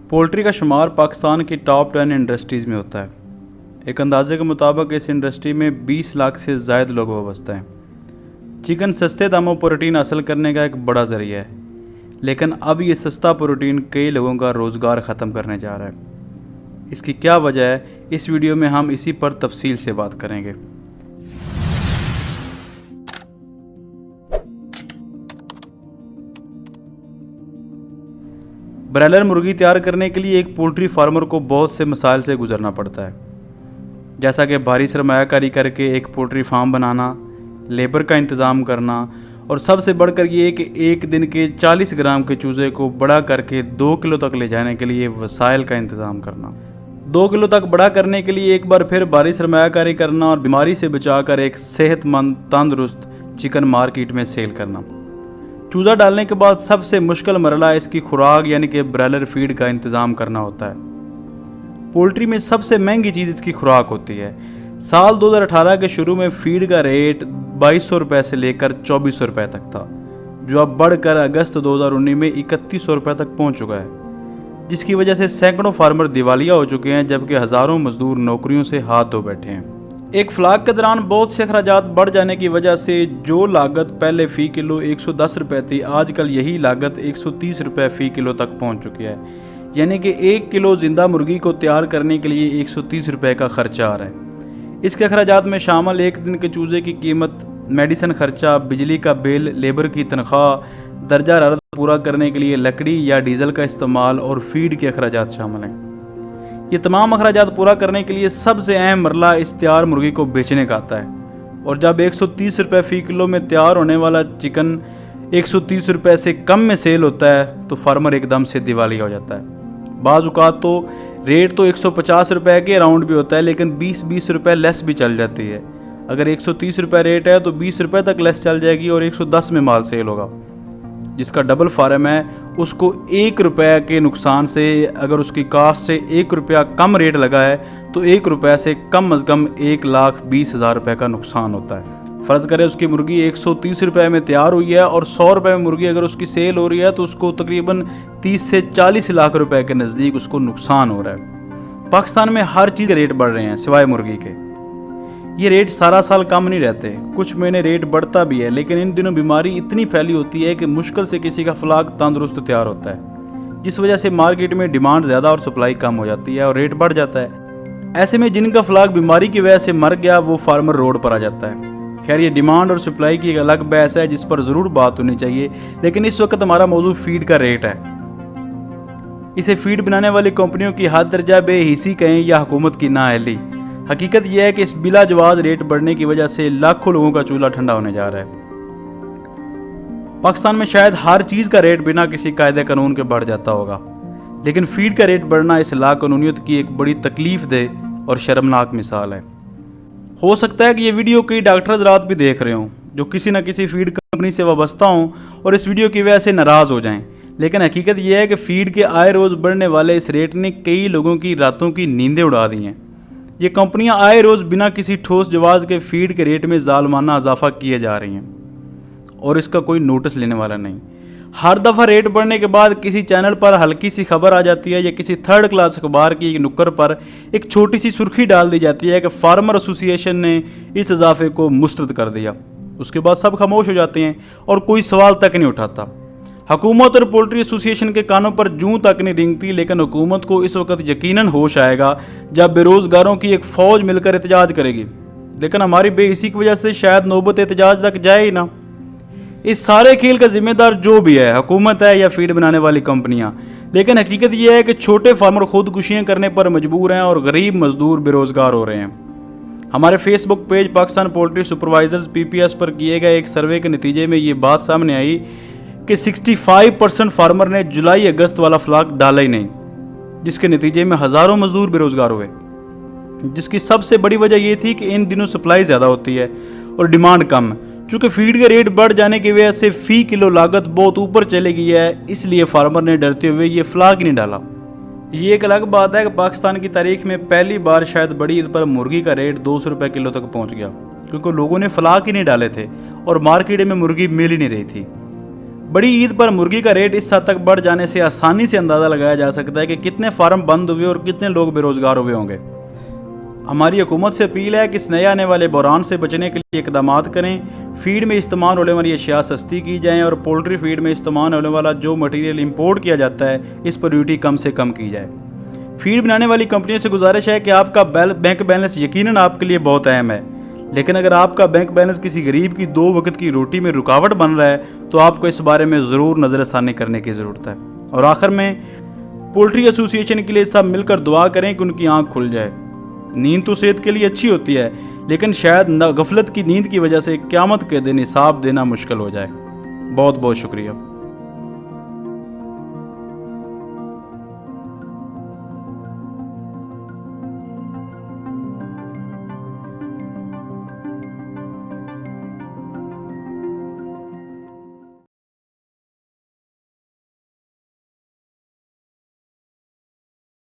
Poultry का शुमार पाकिस्तान की टॉप 10 इंडस्ट्रीज़ में होता है। एक अंदाजे के मुताबिक इस इंडस्ट्री में 20 लाख से ज़ायद लोग वाबस्ता हैं। चिकन सस्ते दामों प्रोटीन हासिल करने का एक बड़ा ज़रिया है, लेकिन अब ये सस्ता प्रोटीन कई लोगों का रोज़गार ख़त्म करने जा रहा है। इसकी क्या वजह है, इस वीडियो में हम इसी पर तफसील से बात करेंगे। ब्रायलर मुर्गी तैयार करने के लिए एक पोल्ट्री फार्मर को बहुत से मसाइल से गुजरना पड़ता है, जैसा कि भारी सरमायाकारी करके एक पोल्ट्री फार्म बनाना, लेबर का इंतज़ाम करना और सबसे बढ़कर ये कि एक दिन के 40 ग्राम के चूज़े को बड़ा करके 2 किलो तक ले जाने के लिए वसाइल का इंतज़ाम करना। 2 किलो तक बड़ा करने के लिए एक बार फिर भारी सरमायाकारी करना और बीमारी से बचाकर एक सेहतमंद तंदुरुस्त चिकन मार्केट में सेल करना। चूज़ा डालने के बाद सबसे मुश्किल मरला इसकी खुराक यानी कि ब्रायलर फीड का इंतज़ाम करना होता है। पोल्ट्री में सबसे महंगी चीज़ इसकी खुराक होती है। साल 2018 के शुरू में फीड का रेट 2200 रुपये से लेकर 2400 रुपये तक था, जो अब बढ़कर अगस्त 2019 में 3100 रुपये तक पहुंच चुका है, जिसकी वजह से सैकड़ों फार्मर दिवालिया हो चुके हैं, जबकि हज़ारों मजदूर नौकरियों से हाथ धो बैठे हैं। एक फ्लाक के दौरान बहुत से अखराजात बढ़ जाने की वजह से जो लागत पहले फ़ी किलो 110 रुपये थी, आजकल यही लागत 130 रुपये फ़ी किलो तक पहुंच चुकी है। यानी कि 1 किलो ज़िंदा मुर्गी को तैयार करने के लिए 130 रुपये का खर्चा आ रहा है। इसके अखराजात में शामिल एक दिन के चूज़े की कीमत, मेडिसिन खर्चा, बिजली का बिल, लेबर की तनख्वाह, दर्जा हरारत पूरा करने के लिए लकड़ी या डीजल का इस्तेमाल और फीड के अखराजात शामिल हैं। ये तमाम अखराजात पूरा करने के लिए सबसे अहम मरला इस तैयार मुर्गी को बेचने का आता है, और जब 130 रुपये फ़ी किलो में तैयार होने वाला चिकन 130 रुपये से कम में सेल होता है तो फार्मर एकदम से दिवालिया हो जाता है। बाज़ औक़ात तो रेट तो 150 रुपये के अराउंड भी होता है, लेकिन 20-20 रुपये लेस भी चल जाती है। अगर 130 रुपये रेट है तो 20 रुपये तक लेस चल जाएगी और 110 में माल सेल होगा। जिसका डबल फार्म है उसको 1 रुपये के नुकसान से, अगर उसकी कास्ट से 1 रुपया कम रेट लगा है तो 1 रुपये से कम अज़ कम 1,20,000 रुपये का नुकसान होता है। फ़र्ज़ करें उसकी मुर्गी 130 रुपये में तैयार हुई है और 100 रुपये में मुर्गी अगर उसकी सेल हो रही है तो उसको तकरीबन 30 से 40 लाख रुपए के नज़दीक उसको नुकसान हो रहा है। पाकिस्तान में हर चीज़ के रेट बढ़ रहे हैं सिवाय मुर्गी के। ये रेट सारा साल कम नहीं रहते, कुछ महीने रेट बढ़ता भी है, लेकिन इन दिनों बीमारी इतनी फैली होती है कि मुश्किल से किसी का फ्लाक तंदुरुस्त तैयार होता है, जिस वजह से मार्केट में डिमांड ज़्यादा और सप्लाई कम हो जाती है और रेट बढ़ जाता है। ऐसे में जिनका फ्लाक बीमारी की वजह से मर गया वो फार्मर रोड पर आ जाता है। खैर, ये डिमांड और सप्लाई की एक अलग बहस है जिस पर ज़रूर बात होनी चाहिए, लेकिन इस वक्त हमारा मौजू फीड का रेट है। इसे फीड बनाने वाली कंपनियों की हद दर्जा बेहिसी कहें या हुकूमत की नाअहली, हकीकत यह है कि इस बिला जवाज रेट बढ़ने की वजह से लाखों लोगों का चूल्हा ठंडा होने जा रहा है। पाकिस्तान में शायद हर चीज़ का रेट बिना किसी कायदे कानून के बढ़ जाता होगा, लेकिन फीड का रेट बढ़ना इस लाकानूनियत की एक बड़ी तकलीफ दे और शर्मनाक मिसाल है। हो सकता है कि ये वीडियो कई डॉक्टर हज़रात भी देख रहे हों जो किसी न किसी फीड कंपनी से वाबस्ता हों और इस वीडियो की वजह से नाराज़ हो जाएं, लेकिन हकीकत यह है कि फीड के आए रोज़ बढ़ने वाले इस रेट ने कई लोगों की रातों की नींदें उड़ा दी हैं। ये कंपनियां आए रोज़ बिना किसी ठोस जवाब के फीड के रेट में जालमाना इजाफा किए जा रही हैं और इसका कोई नोटिस लेने वाला नहीं। हर दफ़ा रेट बढ़ने के बाद किसी चैनल पर हल्की सी खबर आ जाती है या किसी थर्ड क्लास अखबार की एक नुक्कड़ पर एक छोटी सी सुर्खी डाल दी जाती है कि फार्मर एसोसिएशन ने इस इजाफे को मुस्तरद कर दिया। उसके बाद सब खामोश हो जाते हैं और कोई सवाल तक नहीं उठाता। हुकूमत और पोल्ट्री एसोसिएशन के कानों पर जूं तक नहीं रेंगती, लेकिन हुकूमत को इस वक्त यकीनन होश आएगा जब बेरोज़गारों की एक फ़ौज मिलकर एहतजाज करेगी, लेकिन हमारी बेहिसी की वजह से शायद नौबत एहतजाज तक जाए ही ना। इस सारे खेल का जिम्मेदार जो भी है, हुकूमत है या फीड बनाने वाली कंपनियां, लेकिन हकीकत यह है कि छोटे फार्मर खुदकुशियाँ करने पर मजबूर हैं और गरीब मजदूर बेरोज़गार हो रहे हैं। हमारे Facebook page Pakistan poultry supervisors PPS पर किए गए एक सर्वे के नतीजे में ये बात सामने आई कि 65% फार्मर ने जुलाई अगस्त वाला फ्लाक डाला ही नहीं, जिसके नतीजे में हज़ारों मजदूर बेरोज़गार हुए। जिसकी सबसे बड़ी वजह यह थी कि इन दिनों सप्लाई ज़्यादा होती है और डिमांड कम है। चूँकि फीड का रेट बढ़ जाने की वजह से फ़ी किलो लागत बहुत ऊपर चली गई है, इसलिए फार्मर ने डरते हुए ये फ्लाक ही नहीं डाला। ये एक अलग बात है कि पाकिस्तान की तारीख में पहली बार शायद बड़ी ईद पर मुर्गी का रेट 200 रुपये किलो तक पहुँच गया, क्योंकि लोगों ने फ्लाक ही नहीं डाले थे और मार्केट में मुर्गी मिल ही नहीं रही थी। बड़ी ईद पर मुर्गी का रेट इस हद तक बढ़ जाने से आसानी से अंदाज़ा लगाया जा सकता है कि कितने फार्म बंद हुए और कितने लोग बेरोजगार हुए होंगे। हमारी हुकूमत से अपील है कि इस नए आने वाले बहरान से बचने के लिए इकदाम करें। फीड में इस्तेमाल होने वाली अशिया सस्ती की जाएँ और पोल्ट्री फीड में इस्तेमाल होने वाला जो मटीरियल इम्पोर्ट किया जाता है इस पर ड्यूटी कम से कम की जाए। फीड बनाने वाली कंपनियों से गुजारिश है कि आपका बैंक बैलेंस यकीनन आपके लिए बहुत अहम है, लेकिन अगर आपका बैंक बैलेंस किसी गरीब की 2 वक्त की रोटी में रुकावट बन रहा है तो आपको इस बारे में ज़रूर नज़रसानी करने की ज़रूरत है। और आखिर में पोल्ट्री एसोसिएशन के लिए सब मिलकर दुआ करें कि उनकी आँख खुल जाए। नींद तो सेहत के लिए अच्छी होती है, लेकिन शायद गफलत की नींद की वजह से क़यामत के दिन हिसाब देना मुश्किल हो जाए। बहुत बहुत शुक्रिया।